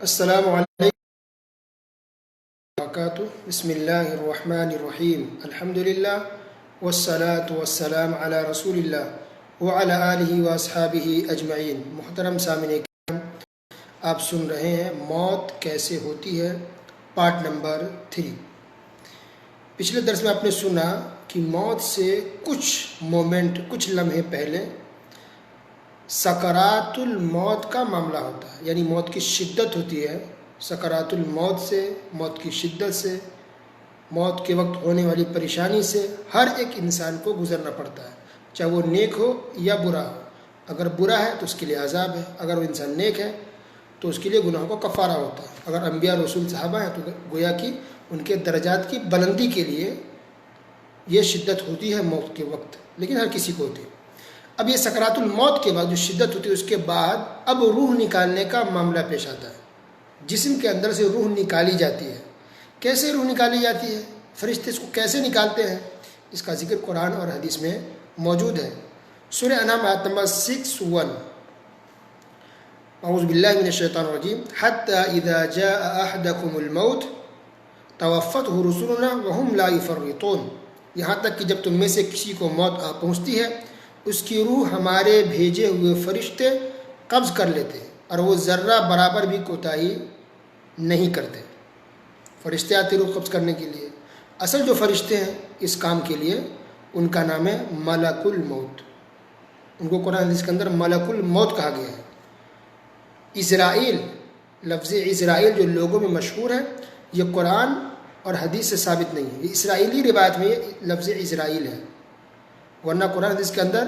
السلام علیکم وبرکاتہ۔ بسم اللہ الرحمن الرحیم، الحمدللہ والصلاة والسلام علی رسول اللہ وعلی آلہ واصحابہ اجمعین۔ محترم سامعین کرام، آپ سن رہے ہیں موت کیسے ہوتی ہے، پارٹ نمبر 3۔ پچھلے درس میں آپ نے سنا کہ موت سے کچھ لمحے پہلے سکرات الموت کا معاملہ ہوتا ہے، یعنی موت کی شدت ہوتی ہے۔ سکرات الموت سے، موت کی شدت سے، موت کے وقت ہونے والی پریشانی سے ہر ایک انسان کو گزرنا پڑتا ہے، چاہے وہ نیک ہو یا برا ہو۔ اگر برا ہے تو اس کے لیے عذاب ہے، اگر وہ انسان نیک ہے تو اس کے لیے گناہوں کا کفارہ ہوتا ہے۔ اگر انبیاء رسول صحابہ ہیں تو گویا کہ ان کے درجات کی بلندی کے لیے یہ شدت ہوتی ہے موت کے وقت، لیکن ہر کسی کو ہوتی ہے۔ اب یہ سکرات الموت کے بعد جو شدت ہوتی ہے، اس کے بعد اب روح نکالنے کا معاملہ پیش آتا ہے۔ جسم کے اندر سے روح نکالی جاتی ہے۔ کیسے روح نکالی جاتی ہے، فرشتے اس کو کیسے نکالتے ہیں، اس کا ذکر قرآن اور حدیث میں موجود ہے۔ سورہ انعام آیت نمبر 61۔ اعوذ باللہ من الشیطان الرجیم، حتی اذا جاء احدکم الموت توفته رسلنا وهم لا يفرطون۔ یہاں تک کہ جب تم میں سے کسی کو موت آ پہنچتی ہے، اس کی روح ہمارے بھیجے ہوئے فرشتے قبض کر لیتے ہیں اور وہ ذرہ برابر بھی کوتاہی نہیں کرتے۔ فرشتے آتے روح قبض کرنے کے لیے۔ اصل جو فرشتے ہیں اس کام کے لیے، ان کا نام ہے ملک الموت۔ ان کو قرآن حدیث کے اندر ملک الموت کہا گیا ہے۔ اسرائیل، لفظ اسرائیل جو لوگوں میں مشہور ہے، یہ قرآن اور حدیث سے ثابت نہیں ہے۔ یہ اسرائیلی روایت میں یہ لفظ اسرائیل ہے، ورنہ قرآن حدیث کے اندر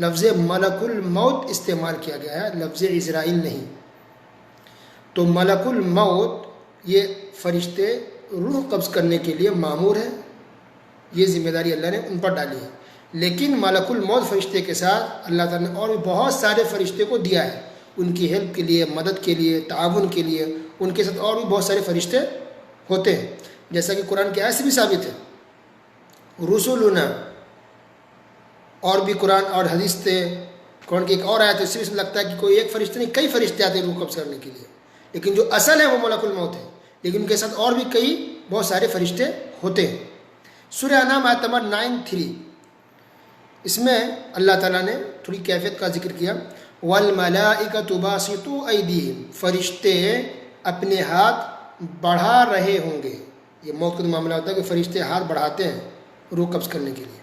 لفظ ملک الموت استعمال کیا گیا ہے، لفظ اسرائیل نہیں۔ تو ملک الموت یہ فرشتے روح قبض کرنے کے لیے مامور ہے، یہ ذمہ داری اللہ نے ان پر ڈالی ہے۔ لیکن ملک الموت فرشتے کے ساتھ اللہ تعالیٰ نے اور بھی بہت سارے فرشتے کو دیا ہے، ان کی ہیلپ کے لیے، مدد کے لیے، تعاون کے لیے۔ ان کے ساتھ اور بھی بہت سارے فرشتے ہوتے ہیں، جیسا کہ قرآن کی آیت سے بھی ثابت ہے۔ رسولنا، اور بھی قرآن اور حدیث سے، قرآن کی ایک اور آیت ہے، اس سے بھی لگتا ہے کہ کوئی ایک فرشتے نہیں، کئی فرشتے آتے ہیں روح قبض کرنے کے لیے، لیکن جو اصل ہے وہ ملک الموت ہے، لیکن ان کے ساتھ اور بھی بہت سارے فرشتے ہوتے ہیں۔ سورہ انعام آیت نمبر 93، اس میں اللہ تعالیٰ نے تھوڑی کیفیت کا ذکر کیا۔ وَالْمَلَائِكَةُ بَاسِطُو أَيْدِيهِمْ، فرشتے اپنے ہاتھ بڑھا رہے ہوں گے۔ یہ موت کا معاملہ ہوتا ہے کہ فرشتے ہاتھ بڑھاتے ہیں روح قبض کرنے کے لیے۔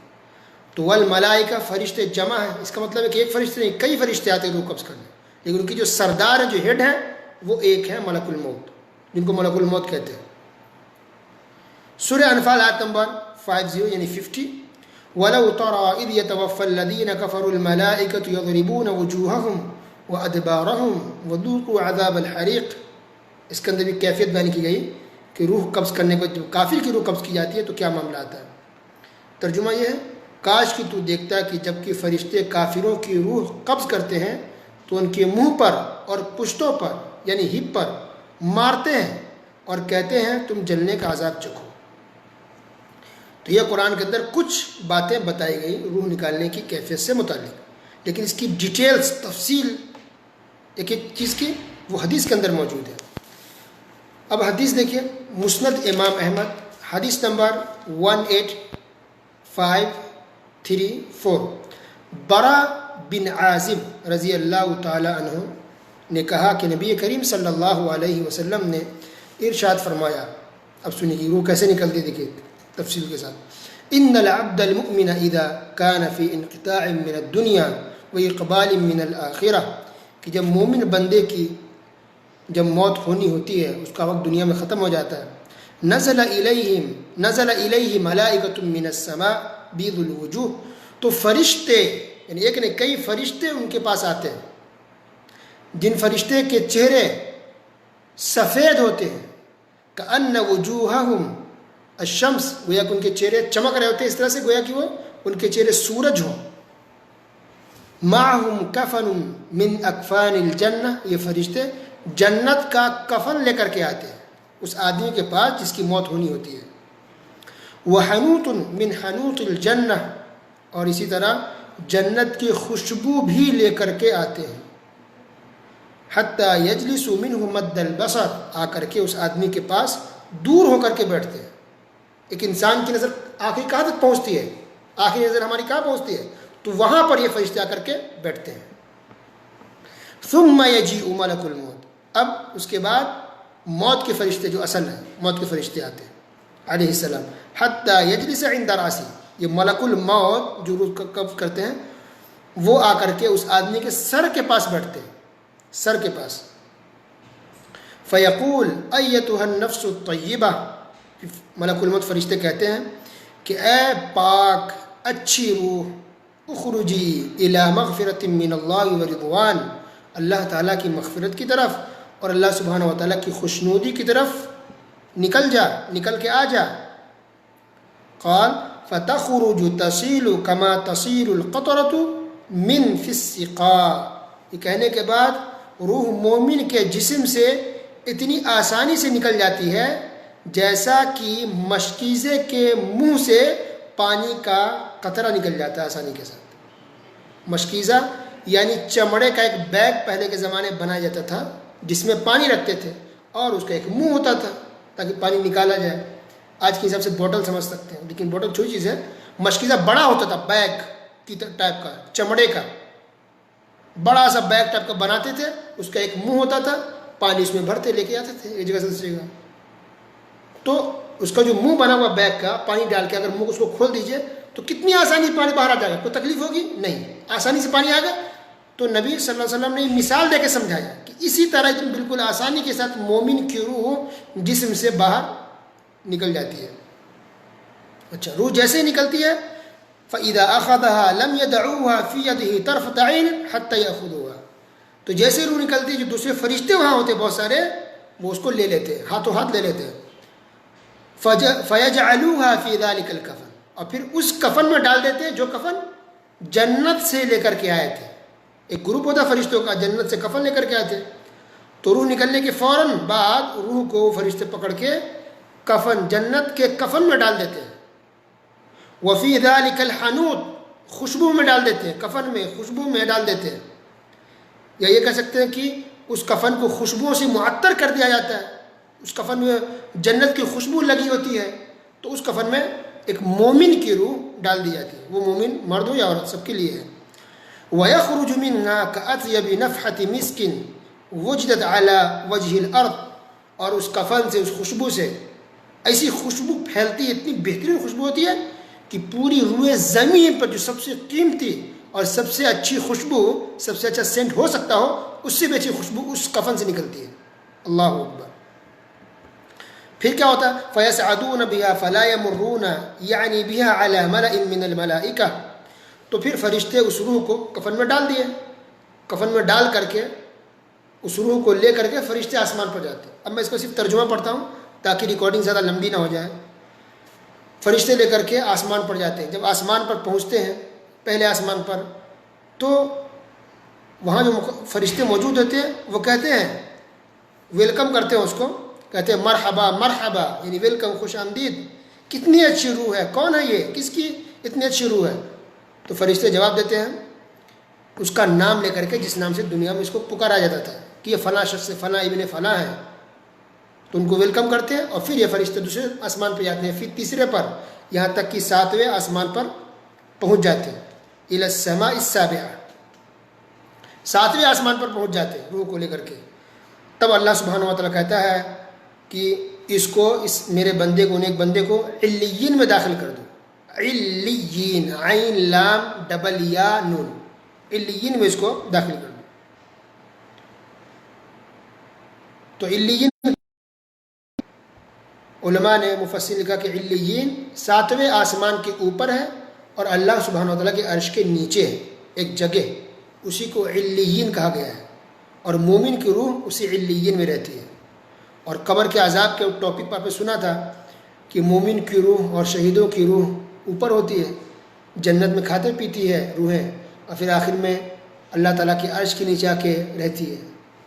تو والملائکہ، فرشتے جمع ہیں، اس کا مطلب ہے کہ ایک فرشتے نہیں، کئی فرشتے آتے ہیں روح قبض کرنے، لیکن ان کی جو سردار ہے، جو ہیڈ ہے، وہ ایک ہے، ملک الموت، جن کو ملک الموت کہتے ہیں۔ سورہ انفال آیت نمبر 50 یعنی 50۔ وَلَوْ تَرَىٰ إِذْ يَتَوَفَّى الَّذِينَ كَفَرُوا الْمَلَائِكَةُ يَضْرِبُونَ وُجُوهَهُمْ وَأَدْبَارَهُمْ وَذُوقُوا عَذَابَ الْحَرِيقِ۔ اس کے اندر بھی کیفیت بیان کی گئی کہ روح قبض کرنے کو، جب کافر کی روح قبض کی جاتی ہے تو کیا معاملہ آتا ہے۔ ترجمہ یہ ہے، کاش کہ تو دیکھتا کہ جب کہ فرشتے کافروں کی روح قبض کرتے ہیں تو ان کے منہ پر اور پشتوں پر یعنی ہپ پر مارتے ہیں اور کہتے ہیں تم جلنے کا عذاب چکھو۔ تو یہ قرآن کے اندر کچھ باتیں بتائی گئی روح نکالنے کی کیفیت سے متعلق، لیکن اس کی ڈیٹیلز، تفصیل ایک ایک چیز کی وہ حدیث کے اندر موجود ہے۔ اب حدیث دیکھیے، مسند امام احمد، حدیث نمبر 18534۔ برا بن عازب رضی اللہ تعالی عنہ نے کہا کہ نبی کریم صلی اللہ علیہ وسلم نے ارشاد فرمایا، اب سنیے کہ روح کیسے نکلتی، دیکھیے تفصیل کے ساتھ۔ ان العبد المؤمن اذا كان في انقطاع من الدنيا واقبال من الاخرہ، کہ جب مومن بندے کی جب موت ہونی ہوتی ہے، اس کا وقت دنیا میں ختم ہو جاتا ہے، نزل الیہ ملائکۃ من السماء بیض الوجوہ، تو فرشتے یعنی ایک نہیں کئی فرشتے ان کے پاس آتے ہیں، جن فرشتے کے چہرے سفید ہوتے ہیں، کأن وجوہہم الشمس، گویا کہ ان کے چہرے چمک رہے ہوتے ہیں، اس طرح سے گویا کہ وہ ان کے چہرے سورج ہوں۔ معہم کفن من اکفان الجنہ، یہ فرشتے جنت کا کفن لے کر کے آتے ہیں اس آدمی کے پاس جس کی موت ہونی ہوتی ہے۔ وحنوط من حنوط الجنہ، اور اسی طرح جنت کی خوشبو بھی لے کر کے آتے ہیں۔ حتیٰ یجلس منہ مد البصر، آ کر کے اس آدمی کے پاس دور ہو کر کے بیٹھتے ہیں۔ ایک انسان کی نظر آخری کہاں تک پہنچتی ہے؟ آخری نظر ہماری کہاں پہنچتی ہے؟ تو وہاں پر یہ فرشتے آ کر کے بیٹھتے ہیں۔ ثم یجیء ملک الموت، اب اس کے بعد موت کے فرشتے جو اصل ہیں، موت کے فرشتے آتے ہیں علیہ السلام، حتیٰ یجلس عند راسی، یہ ملک الموت جو روح قبض کرتے ہیں وہ آ کر کے اس آدمی کے سر کے پاس بیٹھتے ہیں، سر کے پاس۔ فیقول ایتها النفس الطیبہ، ملک الموت فرشتے کہتے ہیں کہ اے پاک اچھی روح، اخرجی الی مغفرۃ من اللہ ورضوان، اللہ تعالیٰ کی مغفرت کی طرف اور اللہ سبحانہ و تعالیٰ کی خوشنودی کی طرف نکل جا، نکل کے آ جا۔ قال فتخرج تسیل کما تسیل القطرۃ من فی السقاء، یہ کہنے کے بعد روح مومن کے جسم سے اتنی آسانی سے نکل جاتی ہے جیسا کہ مشکیزے کے منہ سے پانی کا قطرہ نکل جاتا ہے آسانی کے ساتھ۔ مشکیزہ یعنی چمڑے کا ایک بیگ پہلے کے زمانے بنایا جاتا تھا جس میں پانی رکھتے تھے اور اس کا ایک منہ ہوتا تھا تاکہ پانی نکالا جائے۔ آج کے حساب سے بوٹل سمجھ سکتے ہیں، لیکن بوٹل چھوٹی چیز ہے۔ مشکیزہ بڑا ہوتا تھا، بیگ کی ٹائپ کا، چمڑے کا بڑا سا بیگ ٹائپ کا بناتے تھے، اس کا ایک منہ ہوتا تھا، پانی اس میں بھرتے لے کے آتے تھے ایک جگہ سے دوسری جگہ۔ تو اس کا جو منہ بنا ہوا بیگ کا، پانی ڈال کے اگر منہ اس کو کھول دیجئے تو کتنی آسانی سے پانی باہر آ جائے گا، کوئی تکلیف ہوگی نہیں، آسانی سے پانی آ گیا۔ تو نبی صلی اللہ علیہ وسلم نے مثال دے کے سمجھایا کہ اسی طرح تم بالکل آسانی کے ساتھ مومن کی روح جسم سے باہر نکل جاتی ہے۔ اچھا، روح جیسے ہی نکلتی ہے فَإِذَا أَخَذَهَا لَمْ يَدَعُوهَا فِي يَدِهِ طَرْفَةَ عَيْنٍ حَتَّى يَأْخُذُوهَا، تو جیسے روح نکلتی ہے جو دوسرے فرشتے وہاں ہوتے بہت سارے، وہ اس کو لے لیتے ہیں، ہاتھوں ہاتھ لے لیتے ہیں۔ فَيَجْعَلُوهَا فِي ذَلِكَ الْكَفَنِ، اور پھر اس کفن میں ڈال دیتے ہیں جو کفن جنت سے لے کر کے آئے تھے۔ ایک گروپ ہوتا فرشتوں کا، جنت سے کفن لے کر کے آئے تھے، تو روح نکلنے کے فوراً بعد روح کو فرشتے پکڑ کے کفن، جنت کے کفن میں ڈال دیتے ہیں۔ وفی ذلک الحنوط، خوشبو میں ڈال دیتے ہیں، کفن میں خوشبو میں ڈال دیتے ہیں، یا یہ کہہ سکتے ہیں کہ اس کفن کو خوشبوؤں سے معطر کر دیا جاتا ہے۔ اس کفن میں جنت کی خوشبو لگی ہوتی ہے، تو اس کفن میں ایک مومن کی روح ڈال دی جاتی ہے، وہ مومن مرد ہو یا عورت سب کے لیے ہے۔ وَيَخْرُجُ مِنْهَا كَأَطْيَبِ نَفْحَةِ مِسْكٍ وُجِدَتْ عَلَى وَجْهِ الْأَرْضِ، اور اس کفن سے، اس خوشبو سے ایسی خوشبو پھیلتی ہے، اتنی بہترین خوشبو ہوتی ہے کہ پوری روئے زمین پر جو سب سے قیمتی اور سب سے اچھی خوشبو، سب سے اچھا سینٹ ہو سکتا ہو، اس سے بھی اچھی خوشبو اس کفن سے نکلتی ہے۔ اللہ اکبر۔ پھر کیا ہوتا ہے؟ فَيَسْعَدُونَ بِهَا فَلَا يَمُرُّونَ يَعْنِي بِهَا عَلَى مَلَئٍ مِّنَ الْمَلَائِكَةِ، تو پھر فرشتے اس روح کو کفن میں ڈال دیے، کفن میں ڈال کر کے اس روح کو لے کر کے فرشتے آسمان پر جاتے ہیں۔ اب میں اس کو صرف ترجمہ پڑھتا ہوں تاکہ ریکارڈنگ زیادہ لمبی نہ ہو جائے۔ فرشتے لے کر کے آسمان پر جاتے ہیں، جب آسمان پر پہنچتے ہیں پہلے آسمان پر، تو وہاں جو فرشتے موجود ہوتے ہیں وہ کہتے ہیں، ویلکم کرتے ہیں اس کو، کہتے ہیں مرحبا مرحبا، یعنی ویلکم، خوش آمدید، کتنی اچھی روح ہے، کون ہے یہ، کس کی اتنی اچھی روح ہے؟ تو فرشتے جواب دیتے ہیں اس کا نام لے کر کے جس نام سے دنیا میں اس کو پکارا جاتا تھا کہ یہ فلاں شخص فلاں ابن فلاں ہے، تو ان کو ویلکم کرتے ہیں، اور پھر یہ فرشتے دوسرے آسمان پہ جاتے ہیں، پھر تیسرے پر، یہاں تک کہ 7ویں آسمان پر پہنچ جاتے ہیں، الی السماء السابعہ، 7ویں آسمان پر پہنچ جاتے ہیں روح کو لے کر کے۔ تب اللہ سبحانہ و تعالیٰ کہتا ہے کہ اس کو، اس میرے بندے کو، نیک بندے کو علیین میں داخل کر دو۔ علیین، عین لام ڈبل یا نون، علیین میں اس کو داخل کر دو۔ تو علیین، علماء نے مفسر لکھا کہ علیین 7ویں آسمان کے اوپر ہے اور اللہ سبحانہ وتعالیٰ کے عرش کے نیچے ہے ایک جگہ، اسی کو علیین کہا گیا ہے، اور مومن کی روح اسی علیین میں رہتی ہے۔ اور قبر کے عذاب کے ٹاپک پر آپ نے سنا تھا کہ مومن کی روح اور شہیدوں کی روح اوپر ہوتی ہے، جنت میں کھاتے پیتی ہے روحیں، اور پھر آخر میں اللہ تعالیٰ کے عرش کے نیچے آ کے رہتی ہے۔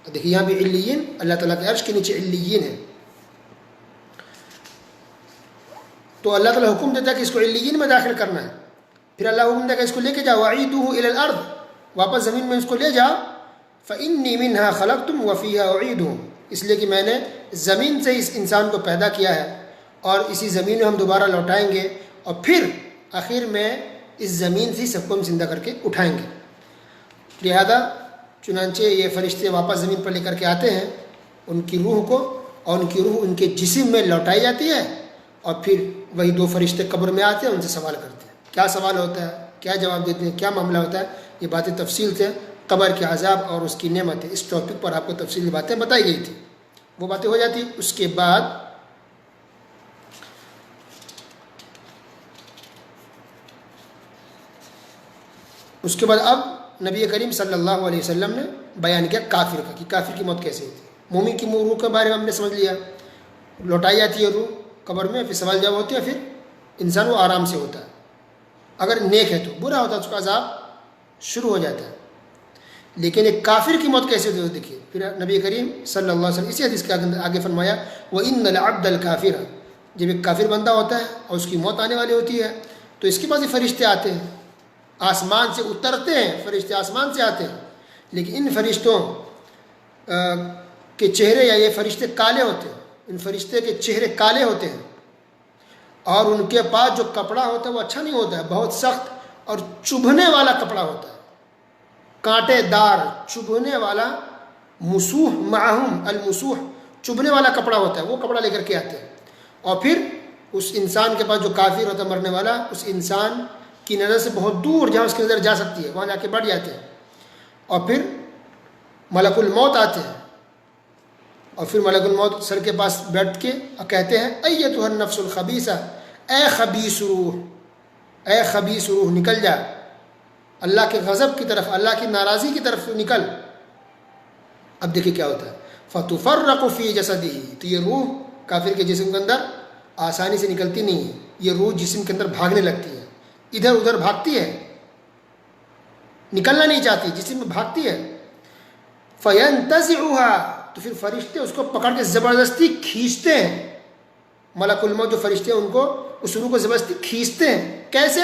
دیکھیے یہاں بھی علیین، اللہ تعالیٰ کے عرش کے نیچے علیین ہے۔ تو اللہ تعالیٰ حکم دیتا ہے کہ اس کو علیین میں داخل کرنا ہے، پھر اللہ حکم دیتا ہے کہ اس کو لے کے جاؤ، وَعِيدُوهُ إِلَى الْأَرْضِ، واپس زمین میں اس کو لے جاؤ، فإنی منہا خلقتم وفیہا اعیدہم، اس لیے کہ میں نے زمین سے اس انسان کو پیدا کیا ہے اور اسی زمین میں ہم دوبارہ لوٹائیں گے اور پھر آخر میں اس زمین سے سب کو ہم زندہ کر کے اٹھائیں گے۔ لہذا چنانچہ یہ فرشتے واپس زمین پر لے کر کے آتے ہیں ان کی روح کو، اور ان کی روح ان کے جسم میں لوٹائی جاتی ہے، اور پھر وہی دو فرشتے قبر میں آتے ہیں، ان سے سوال کرتے ہیں۔ کیا سوال ہوتا ہے، کیا جواب دیتے ہیں، کیا معاملہ ہوتا ہے، یہ باتیں تفصیل سے قبر کے عذاب اور اس کی نعمتیں، اس ٹاپک پر آپ کو تفصیلی باتیں بتائی گئی تھی، وہ باتیں ہو جاتی۔ اس کے بعد اب نبی کریم صلی اللہ علیہ وسلم نے بیان کیا کافر کا، کہ کافر کی موت کیسے ہوتی ہے۔ مومن کی روح کے بارے میں ہم نے سمجھ لیا، لوٹائی جاتی ہے روح قبر میں، پھر سوال جواب ہوتے ہیں، پھر انسان وہ آرام سے ہوتا ہے۔ اگر نیک ہے تو، برا ہوتا ہے اس کا عذاب شروع ہو جاتا ہے۔ لیکن ایک کافر کی موت کیسے ہوتی ہے دیکھیے، پھر نبی کریم صلی اللہ علیہ وسلم اسی حدیث کے آگے فرمایا وَإِنَّ الْعَبْدَ الْكَافِرَ، جب ایک کافر بندہ ہوتا ہے اور اس کی موت آنے والی ہوتی ہے تو اس کے پاس یہ فرشتے آتے ہیں، آسمان سے اترتے ہیں، فرشتے آسمان سے آتے ہیں، لیکن ان فرشتوں کے چہرے، یا یہ فرشتے کالے ہوتے ہیں، ان فرشتے کے چہرے کالے ہوتے ہیں، اور ان کے پاس جو کپڑا ہوتا ہے وہ اچھا نہیں ہوتا ہے، بہت سخت اور چبھنے والا کپڑا ہوتا ہے، کانٹے دار چبھنے والا، مسوح معہم المسوح، چبھنے والا کپڑا ہوتا ہے، وہ کپڑا لے کر کے آتے ہیں۔ اور پھر اس انسان کے پاس جو کافر ہوتا ہے مرنے والا، اس انسان کی نظر سے بہت دور جہاں اس کی نظر جا سکتی ہے وہاں جا کے بیٹھ جاتے ہیں، اور پھر ملک الموت آتے ہیں، اور پھر ملک الموت سر کے پاس بیٹھ کے کہتے ہیں ایتھا النفس الخبیثہ، اے خبیث روح، اے خبیث روح نکل جا، اللہ کے غضب کی طرف، اللہ کی ناراضی کی طرف نکل۔ اب دیکھیں کیا ہوتا ہے، فتفرق فی جسدہ، تو یہ روح کافر کے جسم کے اندر آسانی سے نکلتی نہیں ہے، یہ روح جسم کے اندر بھاگنے لگتی ہے، ادھر ادھر بھاگتی ہے، نکلنا نہیں چاہتی، جسم میں بھاگتی ہے۔ فینتزعها، تو پھر فرشتے اس کو پکڑ کے زبردستی کھینچتے ہیں، ملک الموت جو فرشتے ہیں ان کو اس روح کو زبردستی کھینچتے ہیں۔ کیسے؟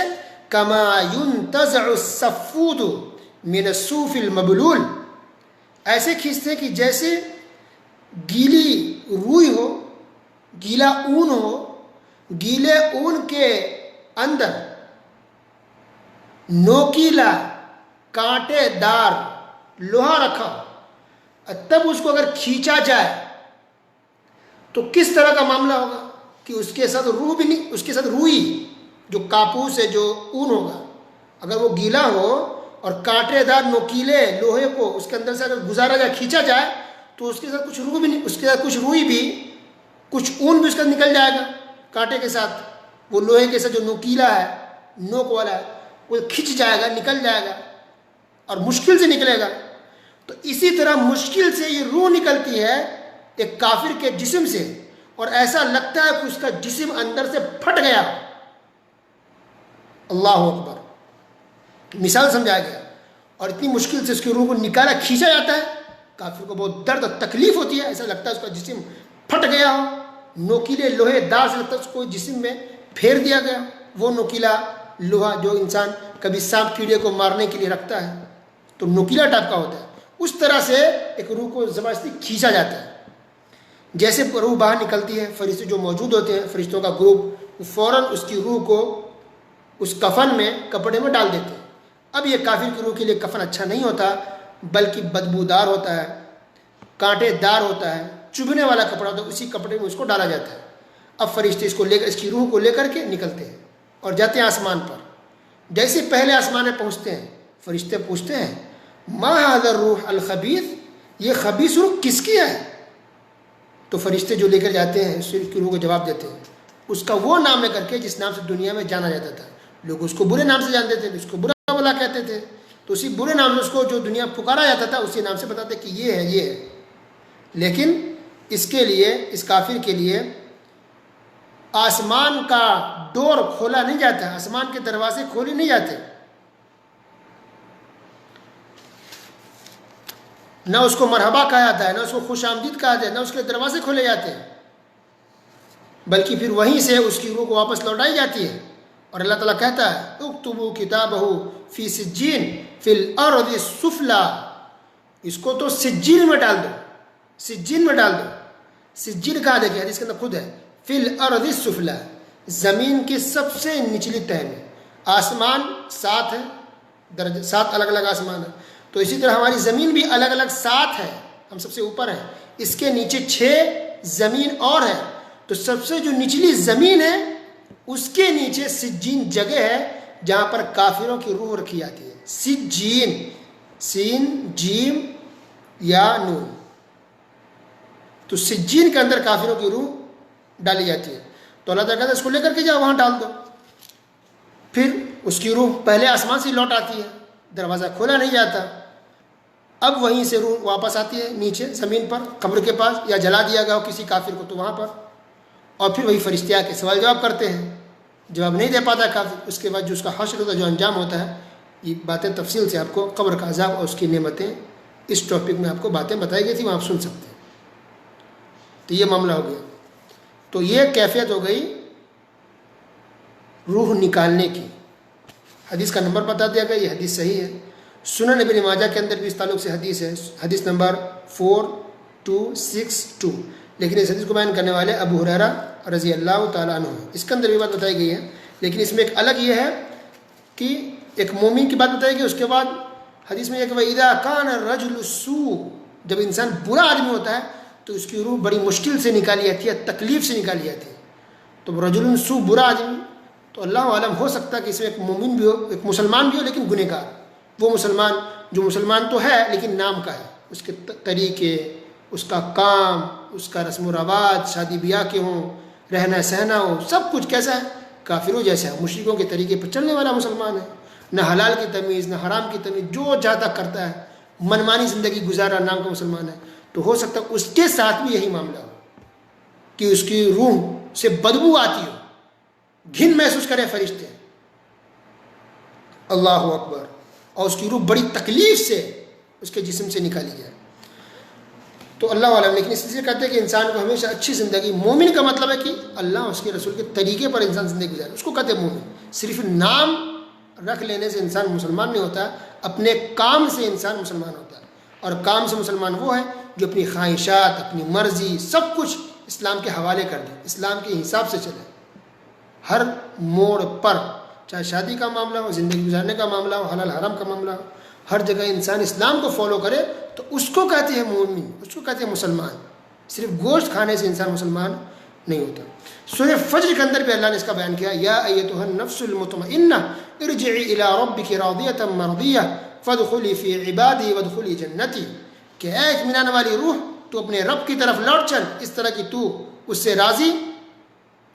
کما ينتزع الصفود من الصوف المبلول، ایسے کھینچتے ہیں کہ جیسے گیلی روئی ہو، گیلا اون ہو، گیلے اون کے اندر نوکیلا کانٹے دار لوہا رکھا ہو، تب اس کو اگر کھینچا جائے تو کس طرح کا معاملہ ہوگا کہ اس کے ساتھ روح بھی نہیں، اس کے ساتھ روئی جو کاپوس ہے، جو اون ہوگا، اگر وہ گیلا ہو اور کانٹے دار نوکیلے لوہے کو اس کے اندر سے اگر گزارا جائے، کھینچا جائے، تو اس کے ساتھ کچھ روح بھی نہیں، اس کے ساتھ کچھ روئی بھی، کچھ اون بھی اس کا نکل جائے گا کانٹے کے ساتھ، وہ لوہے کے ساتھ جو نوکیلا ہے، نوک والا ہے، وہ کھنچ جائے گا، نکل جائے گا، اور مشکل سے نکلے گا۔ تو اسی طرح مشکل سے یہ روح نکلتی ہے ایک کافر کے جسم سے، اور ایسا لگتا ہے کہ اس کا جسم اندر سے پھٹ گیا۔ اللہ اکبر، مثال سمجھایا گیا، اور اتنی مشکل سے اس کی روح کو نکالا، کھینچا جاتا ہے، کافر کو بہت درد اور تکلیف ہوتی ہے، ایسا لگتا ہے اس کا جسم پھٹ گیا ہو، نوکیلے لوہے دار سے لگتا ہے اس کو جسم میں پھیر دیا گیا، وہ نوکیلا لوہا جو انسان کبھی سانپ کیڑے کو مارنے کے لیے رکھتا ہے تو نوکیلا ٹائپ کا ہوتا ہے، اس طرح سے ایک روح کو زبردستی کھینچا جاتا ہے۔ جیسے روح باہر نکلتی ہے، فرشتے جو موجود ہوتے ہیں، فرشتوں کا گروپ فوراً اس کی روح کو اس کفن میں، کپڑے میں ڈال دیتے ہیں۔ اب یہ کافر کی روح کے لیے کفن اچھا نہیں ہوتا، بلکہ بدبودار ہوتا ہے، کانٹے دار ہوتا ہے، چبھنے والا کپڑا ہوتا ہے، اسی کپڑے میں اس کو ڈالا جاتا ہے۔ اب فرشتے اس کو لے کر، اس کی روح کو لے کر کے نکلتے ہیں اور جاتے ہیں آسمان پر۔ جیسے پہلے آسمان میں پہنچتے ہیں، فرشتے پوچھتے ہیں ما ھذا الروح الخبیث، یہ خبیث روح کس کی ہے؟ تو فرشتے جو لے کر جاتے ہیں اس کی روح کو جواب دیتے ہیں اس کا وہ نام لے کر کے جس نام سے دنیا میں جانا جاتا تھا، لوگ اس کو برے نام سے جانتے تھے، اس کو برا بلا کہتے تھے، تو اسی برے نام سے اس کو جو دنیا پکارا جاتا تھا اسی نام سے بتاتے کہ یہ ہے، یہ ہے۔ لیکن اس کے لیے، اس کافر کے لیے آسمان کا ڈور کھولا نہیں جاتا، آسمان کے دروازے کھولے نہیں جاتے، نہ اس کو مرحبا کہا جاتا ہے، نہ اس کو خوش آمدید کہا جاتا ہے، نہ اس کے دروازے کھولے جاتے ہیں، بلکہ پھر وہیں سے اس کی روح کو واپس لوٹائی جاتی ہے۔ اور اللہ تعالیٰ کہتا ہے اکتبوا کتابہ فی سجین فی الارض السفلی، اس کو تو سجین میں ڈال دو، سجین میں ڈال دو. سجین کہاں دیکھیں حدیث کے اندر خود ہے، فی الارض السفلی، زمین کی سب سے نچلی تہ میں. آسمان 7 ہے، درجہ 7 الگ الگ آسمان ہے، تو اسی طرح ہماری زمین بھی الگ الگ 7 ہے، ہم سب سے اوپر ہیں، اس کے نیچے 6 زمین اور ہے. تو سب سے جو نچلی زمین ہے اس کے نیچے سجین جگہ ہے جہاں پر کافروں کی روح رکھی جاتی ہے. سجین، سین جیم یا نون. تو سجین کے اندر کافروں کی روح ڈالی جاتی ہے. تو اللہ تعالیٰ کہتا ہے اس کو لے کر کے جاؤ، وہاں ڈال دو. پھر اس کی روح پہلے آسمان سے لوٹ آتی ہے، دروازہ کھولا نہیں جاتا. اب وہیں سے روح واپس آتی ہے نیچے زمین پر قبر کے پاس، یا جلا دیا گیا ہو کسی کافر کو تو وہاں پر. اور پھر وہی فرشتے آ کے سوال جواب کرتے ہیں، جواب نہیں دے پاتا کافر. اس کے بعد جو اس کا حشر ہوتا ہے، جو انجام ہوتا ہے، یہ باتیں تفصیل سے آپ کو قبر کا عذاب اور اس کی نعمتیں اس ٹاپک میں آپ کو باتیں بتائی گئی تھی، وہاں آپ سن سکتے ہیں. تو یہ معاملہ ہو گیا. تو یہ کیفیت ہو گئی روح نکالنے کی. حدیث کا نمبر بتا دیا گیا، یہ حدیث صحیح ہے. سنن ابن ماجہ کے اندر بھی اس تعلق سے حدیث ہے، حدیث نمبر 4262. لیکن اس حدیث کو بیان کرنے والے ابو ہریرہ رضی اللہ تعالیٰ عنہ ہیں. اس کے اندر بھی بات بتائی گئی ہے، لیکن اس میں ایک الگ یہ ہے کہ ایک مومن کی بات بتائی گئی. اس کے بعد حدیث میں یہ کہ وَإِذَا كَانَ الرَّجُلُ السُّوءُ، جب انسان برا آدمی ہوتا ہے تو اس کی روح بڑی مشکل سے نکالی جاتی ہے، تکلیف سے نکالی جاتی ہے. تو رجل سو برا آدمی، تو اللہ عالم ہو سکتا ہے کہ اس میں ایک مومن بھی ہو، ایک مسلمان بھی ہو، لیکن گنہگار. وہ مسلمان جو مسلمان تو ہے لیکن نام کا ہے، اس کے طریقے، اس کا کام، اس کا رسم و رواج، شادی بیاہ کے ہوں، رہنا سہنا ہو، سب کچھ کیسا ہے؟ کافروں جیسا ہے، مشرکوں کے طریقے پر چلنے والا مسلمان ہے. نہ حلال کی تمیز نہ حرام کی تمیز، جو چاہتا کرتا ہے، منمانی زندگی گزارا، نام کا مسلمان ہے. تو ہو سکتا ہے اس کے ساتھ بھی یہی معاملہ ہو کہ اس کی روح سے بدبو آتی ہو، گھن محسوس کرے فرشتے، اللہ اکبر، اور اس کی روح بڑی تکلیف سے اس کے جسم سے نکالی جائے. تو اللہ عالم. لیکن اس لیے کہتے ہیں کہ انسان کو ہمیشہ اچھی زندگی، مومن کا مطلب ہے کہ اللہ اس کے رسول کے طریقے پر انسان زندگی گزارے، اس کو کہتے ہیں مومن. صرف نام رکھ لینے سے انسان مسلمان نہیں ہوتا، اپنے کام سے انسان مسلمان ہوتا ہے. اور کام سے مسلمان وہ ہے جو اپنی خواہشات، اپنی مرضی، سب کچھ اسلام کے حوالے کر دے، اسلام کے حساب سے چلے. ہر موڑ پر، چاہے شادی کا معاملہ ہو، زندگی گزارنے کا معاملہ ہو، حلال حرام کا معاملہ ہو، ہر جگہ انسان اسلام کو فالو کرے تو اس کو کہتے ہیں مومن، اس کو کہتے ہیں مسلمان. صرف گوشت کھانے سے انسان مسلمان نہیں ہوتا. سورہ فجر کے اندر بھی اللہ نے اس کا بیان کیا، یا ایتھا النفس المطمئنہ ارجعی الی ربک راضیۃ مرضیہ فادخلی فی عبادی وادخلی جنتی. کہ اے اطمینان والی روح، تو اپنے رب کی طرف لوٹ چل، اس طرح کہ تو اس سے راضی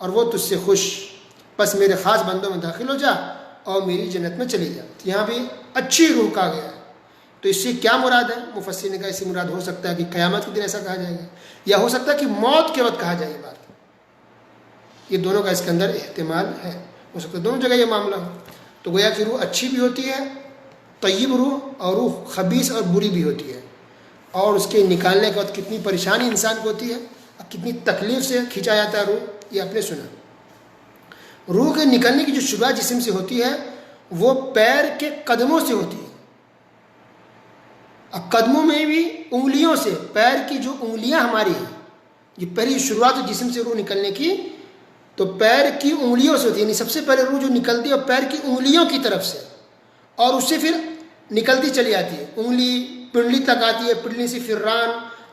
اور وہ تجھ سے خوش، بس میرے خاص بندوں میں داخل ہو جا اور میری جنت میں چلی جا. یہاں بھی اچھی روح کہا گیا ہے. تو اس سے کیا مراد ہے؟ مفسرین نے کہا اس سے مراد ہو سکتا ہے کہ قیامت کے دن ایسا کہا جائے گا، یا ہو سکتا ہے کہ موت کے وقت کہا جائے یہ بات. یہ دونوں کا اس کے اندر احتمال ہے، ہو سکتا ہے دونوں جگہ یہ معاملہ ہو. تو گویا کہ روح اچھی بھی ہوتی ہے، طیب روح، اور روح خبیث اور بری بھی ہوتی ہے. اور اس کے نکالنے کے وقت کتنی پریشانی انسان کو ہوتی ہے، کتنی تکلیف سے کھینچا جاتا ہے روح، یہ آپ نے سنا. روح کے نکلنے کی جو شروعات جسم سے ہوتی ہے وہ پیر کے قدموں سے ہوتی ہے. اب قدموں میں بھی انگلیوں سے، پیر کی جو انگلیاں ہماری ہیں، یہ پہلی شروعات جسم سے روح نکلنے کی تو پیر کی انگلیوں سے ہوتی ہے. یعنی سب سے پہلے روح جو نکلتی ہے پیر کی انگلیوں کی طرف سے، اور اس سے پھر نکلتی چلی آتی ہے، انگلی پنڈلی تک آتی ہے، پنڈلی سے پھر ران،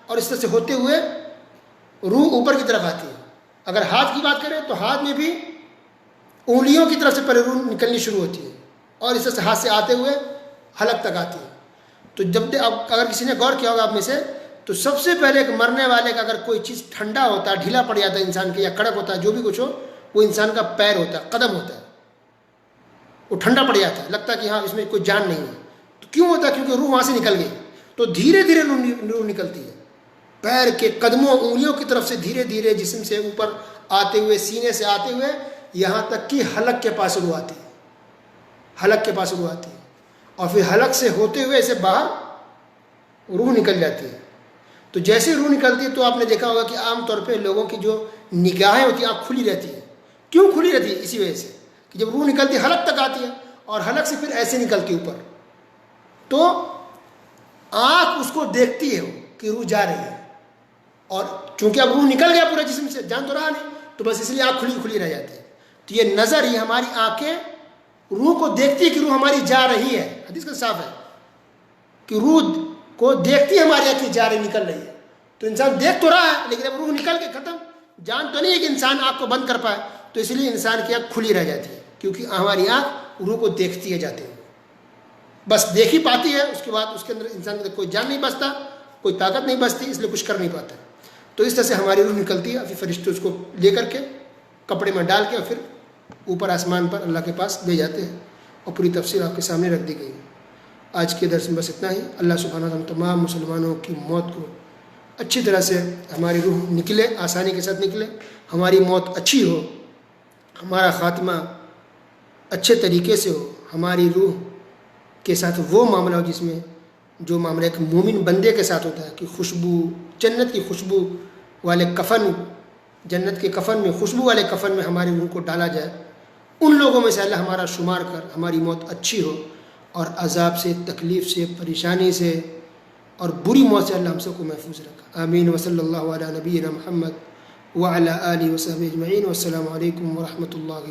اور اس طرح سے ہوتے ہوئے روح اوپر کی طرف آتی ہے. اگر ہاتھ کی بات کریں تو ہاتھ میں بھی انگلیوں کی طرف سے پہلے روح نکلنی شروع ہوتی ہے، اور اس طرح سے ہاتھ سے آتے ہوئے حلق تک آتی ہے. تو جب اب اگر کسی نے غور کیا ہوگا آپ میں سے، تو سب سے پہلے ایک مرنے والے کا اگر کوئی چیز ٹھنڈا ہوتا ہے، ڈھیلا پڑ جاتا ہے انسان کے، یا کڑک ہوتا ہے، جو بھی کچھ ہو، وہ انسان کا پیر ہوتا ہے، قدم ہوتا ہے. وہ ٹھنڈا پڑ جاتا ہے، لگتا ہے کہ ہاں اس میں کوئی جان نہیں ہے. تو کیوں ہوتا ہے؟ کیونکہ روح وہاں سے نکل گئی. تو دھیرے دھیرے روح نکلتی ہے پیر کے قدموں، انگلیوں کی طرف سے، دھیرے دھیرے جسم سے اوپر آتے ہوئے، سینے سے آتے ہوئے، یہاں تک کہ حلق کے پاس روح آتی ہے. حلق کے پاس روح آتی ہے، اور پھر حلق سے ہوتے ہوئے اسے باہر روح نکل جاتی ہے. تو جیسے روح نکلتی ہے تو آپ نے دیکھا ہوگا کہ عام طور پہ لوگوں کی جو نگاہیں ہوتی ہیں آنکھ کھلی رہتی ہے. کیوں کھلی رہتی ہے؟ اسی وجہ سے کہ جب روح نکلتی ہے حلق تک آتی ہے، اور حلق سے پھر ایسے نکلتی اوپر. تو آنکھ اس کو دیکھتی ہے کہ روح جا رہی ہے، اور چونکہ اب روح نکل گیا پورے جسم سے، جان تو رہا نہیں، تو بس اس لیے آنکھ کھلی کھلی رہ جاتی ہے۔ تو یہ نظر ہی، ہماری آنکھیں روح کو دیکھتی ہے کہ روح ہماری جا رہی ہے، حدیث کا صاف ہے کہ روح کو دیکھتی ہے ہماری آنکھیں جا رہی، نکل رہی ہے۔ تو انسان دیکھ تو رہا ہے لیکن اب روح نکل کے ختم، جان تو نہیں ہے کہ انسان آنکھ کو بند کر پائے، تو اس لیے انسان کی آنکھ کھلی رہ جاتی ہے، کیونکہ ہماری آنکھ روح کو دیکھتی ہے جاتے ہیں، بس دیکھ ہی پاتی ہے، اس کے بعد اس کے اندر انسان کے اندر کوئی جان نہیں بچتا، کوئی طاقت نہیں بچتی، اس لیے کچھ کر نہیں پاتا۔ تو اس طرح سے ہماری روح نکلتی ہے، پھر فرشتے اس کو لے کر کے کپڑے میں ڈال کے اور پھر اوپر آسمان پر اللہ کے پاس لے جاتے ہیں، اور پوری تفصیل آپ کے سامنے رکھ دی گئی۔ آج کے درس میں بس اتنا ہی۔ اللہ سبحانہ وتعالیٰ تمام مسلمانوں کی موت کو اچھی طرح سے، ہماری روح نکلے، آسانی کے ساتھ نکلے، ہماری موت اچھی ہو، ہمارا خاتمہ اچھے طریقے سے ہو، ہماری روح کے ساتھ وہ معاملہ ہو جس میں جو معاملہ ایک مومن بندے کے ساتھ ہوتا ہے کہ خوشبو، جنت کی خوشبو والے کفن، جنت کے کفن میں، خوشبو والے کفن میں ہماری روح کو ڈالا جائے، ان لوگوں میں سے اللہ ہمارا شمار کر ہماری موت اچھی ہو، اور عذاب سے، تکلیف سے، پریشانی سے اور بری موت سے اللہ ہم سب کو محفوظ رکھا۔ آمین۔ وصلی اللہ علی نبینا محمد وعلی آلہ وصحبہ اجمعین، والسلام علیکم ورحمۃ اللہ